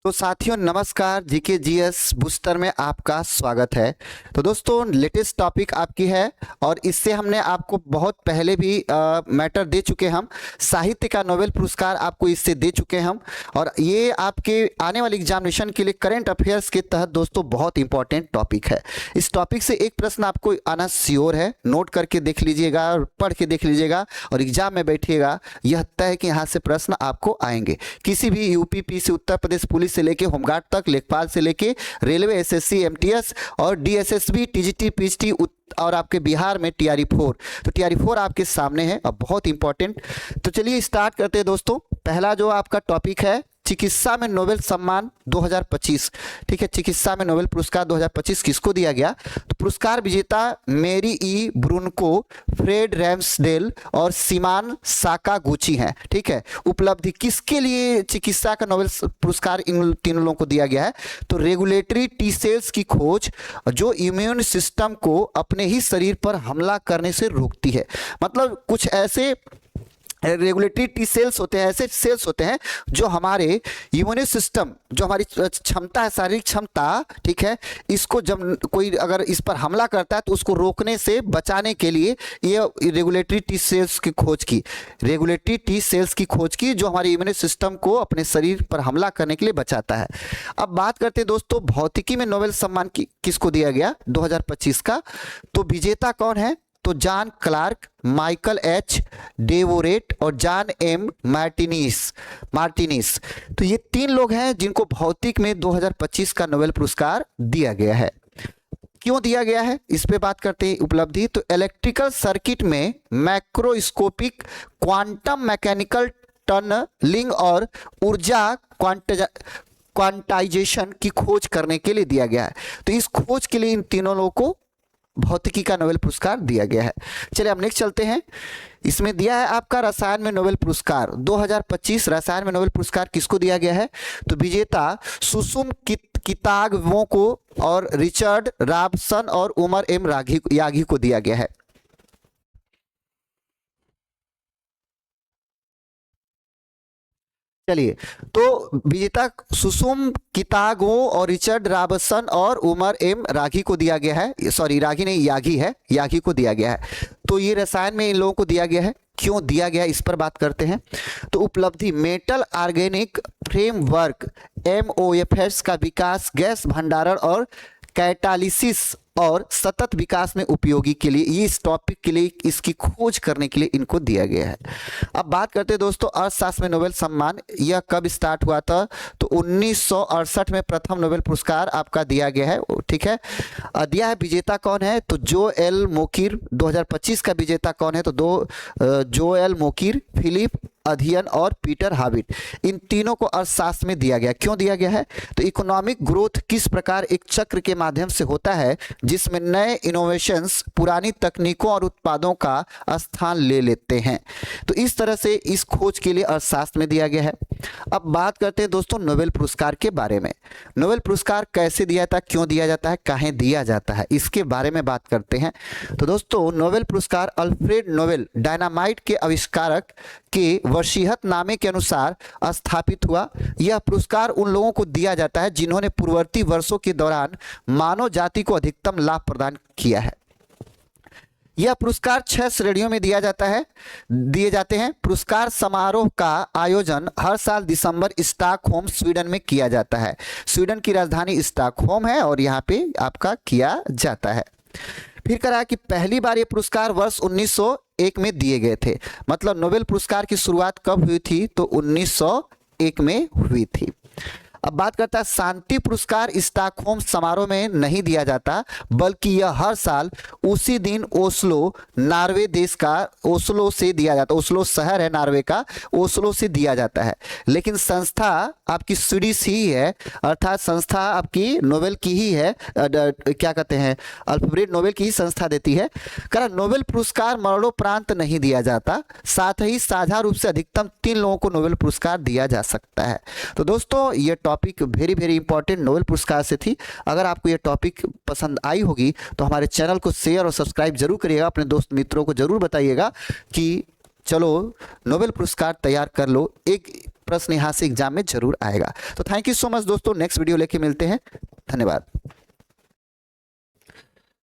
तो साथियों नमस्कार, जीके जीएस बूस्टर में आपका स्वागत है। तो दोस्तों लेटेस्ट टॉपिक आपकी है और इससे हमने आपको बहुत पहले भी मैटर दे चुके हम। साहित्य का नोबेल पुरस्कार आपको इससे दे चुके हम और ये आपके आने वाले एग्जामिनेशन के लिए करंट अफेयर्स के तहत दोस्तों बहुत इंपॉर्टेंट टॉपिक है। इस टॉपिक से एक प्रश्न आपको आना श्योर है, नोट करके देख लीजिएगा और पढ़ के देख लीजिएगा और एग्जाम में बैठिएगा, यह तय है कि यहाँ से प्रश्न आपको आएंगे। किसी भी यूपी से उत्तर प्रदेश पुलिस से लेके होमगार्ड तक, लेखपाल से लेके रेलवे, एसएससी, एमटीएस और डीएसएसबी, टीजीटी, पीएचटी और आपके बिहार में टीआरई-4। तो टीआरई-4 आपके सामने है और बहुत इंपॉर्टेंट। तो चलिए स्टार्ट करते हैं दोस्तों। पहला जो आपका टॉपिक है चिकित्सा में नोबेल सम्मान 2025। ठीक है, चिकित्सा में नोबेल पुरस्कार 2025 किसको दिया गया? तो पुरस्कार विजेता मेरी ई ब्रुनको, फ्रेड रैम्सडेल और सिमान साकागुची हैं। ठीक है, उपलब्धि किसके लिए चिकित्सा का नोबेल पुरस्कार इन तीनों लोगों को दिया गया है? तो रेगुलेटरी टी सेल्स की खोज जो इम्यून सिस्टम को अपने ही शरीर पर हमला करने से रोकती है। मतलब कुछ ऐसे रेगुलेटरी टी सेल्स होते हैं, ऐसे सेल्स होते हैं जो हमारे इम्यून सिस्टम, जो हमारी क्षमता है, शारीरिक क्षमता, ठीक है, इसको जब कोई अगर इस पर हमला करता है तो उसको रोकने से बचाने के लिए ये रेगुलेटरी टी सेल्स की खोज की, रेगुलेटरी टी सेल्स की खोज की जो हमारे इम्यून सिस्टम को अपने शरीर पर हमला करने के लिए बचाता है। अब बात करते हैं दोस्तों भौतिकी में नोबेल सम्मान किसको दिया गया 2025 का? तो विजेता कौन है? तो जॉन क्लार्क, माइकल एच डेवोरेट और जॉन एम मार्टिनिस। तो ये तीन लोग हैं जिनको भौतिक में 2025 का नोबेल पुरस्कार दिया गया है। क्यों दिया गया है इस पे बात करते हैं। उपलब्धि तो इलेक्ट्रिकल सर्किट में मैक्रोस्कोपिक क्वांटम मैकेनिकल टनलिंग और ऊर्जा क्वांटाइजेशन की खोज करने के लिए दिया गया है। तो इस खोज के लिए इन तीनों लोगों को भौतिकी का नोबेल पुरस्कार दिया गया है। चलिए अब नेक्स्ट चलते हैं। इसमें दिया है आपका रसायन में नोबेल पुरस्कार 2025। रसायन में नोबेल पुरस्कार किसको दिया गया है? तो विजेता सुसुम कितागवों को और रिचर्ड रॉबसन और उमर एम यागी को दिया गया है। चलिए, तो विजेता सुसुम कितागो और रिचर्ड रॉबसन और उमर एम रागी को दिया गया है। सॉरी, रागी नहीं, यागी है, यागी को दिया गया है। तो ये रसायन में इन लोगों को दिया गया है। क्यों दिया गया इस पर बात करते हैं। तो उपलब्धि मेटल ऑर्गेनिक फ्रेमवर्क MOFs का विकास गैस भंडारण और कैटालिसिस और सतत विकास में उपयोगी के लिए, ये इस टॉपिक के लिए, इसकी खोज करने के लिए इनको दिया गया है। अब बात करते हैं दोस्तों अर्थशास्त्र में नोबेल सम्मान। यह कब स्टार्ट हुआ था? तो 1968 में प्रथम नोबेल पुरस्कार आपका दिया गया है। ठीक है, दिया है। विजेता कौन है? तो जोएल मोकिर। 2025 का विजेता कौन है? तो जोएल मोकिर, फिलिप अध्ययन और पीटर हाविट। इन तीनों को अर्थशास्त्र में दिया गया। क्यों दिया गया है? तो इकोनॉमिक ग्रोथ किस प्रकार एक चक्र के माध्यम से होता है जिसमें नए इनोवेशंस पुरानी तकनीकों और उत्पादों का स्थान ले लेते हैं। तो इस तरह से इस खोज के लिए अर्थशास्त्र में दिया गया है। अब बात करते हैं दोस्तों नोबेल पुरस्कार के बारे में। नोबेल पुरस्कार कैसे दिया जाता है, क्यों दिया जाता है, काहे दिया जाता है, इसके बारे में बात करते हैं। तो दोस्तों नोबेल पुरस्कार अल्फ्रेड नोबेल डायनामाइट के आविष्कारक के वसीयत नामे के अनुसार स्थापित हुआ। यह पुरस्कार उन लोगों को दिया जाता है जिन्होंने पूर्ववर्ती वर्षों के दौरान मानव जाति को अधिकतम लाभ प्रदान किया है। यह पुरस्कार 6 श्रेणियों में दिए जाते हैं। पुरस्कार समारोह का आयोजन हर साल दिसंबर स्टॉकहोम स्वीडन में किया जाता है। स्वीडन की राजधानी स्टॉकहोम है और यहाँ पे आपका किया जाता है। फिर कहा कि पहली बार ये पुरस्कार वर्ष 1901 में दिए गए थे। मतलब नोबेल पुरस्कार की शुरुआत कब हुई थी? तो 1901 में हुई थी। अब बात करता है शांति पुरस्कार स्टॉकहोम समारोह में नहीं दिया जाता, बल्कि यह हर साल उसी दिन ओस्लो, नार्वे देश का ओस्लो से दिया जाता है। ओस्लो शहर है नार्वे का, ओस्लो से दिया जाता है। लेकिन संस्था आपकी स्वीडिश ही है, अर्थात संस्था आपकी नोबेल की ही है, क्या कहते हैं, अल्फ्रेड नोबेल की ही संस्था देती है। कारण नोबेल पुरस्कार मरणोपरांत नहीं दिया जाता। साथ ही साझा रूप से अधिकतम 3 लोगों को नोबेल पुरस्कार दिया जा सकता है। तो दोस्तों ये टॉपिक वेरी इंपॉर्टेंट नोबेल पुरस्कार से थी। अगर आपको ये टॉपिक पसंद आई होगी तो हमारे चैनल को शेयर और सब्सक्राइब जरूर करिएगा। अपने दोस्त मित्रों को जरूर बताइएगा कि चलो नोबेल पुरस्कार तैयार कर लो। एक प्रश्न यहाँ से एग्जाम में जरूर आएगा। तो थैंक यू सो मच दोस्तों, नेक्स्ट वीडियो लेके मिलते हैं, धन्यवाद।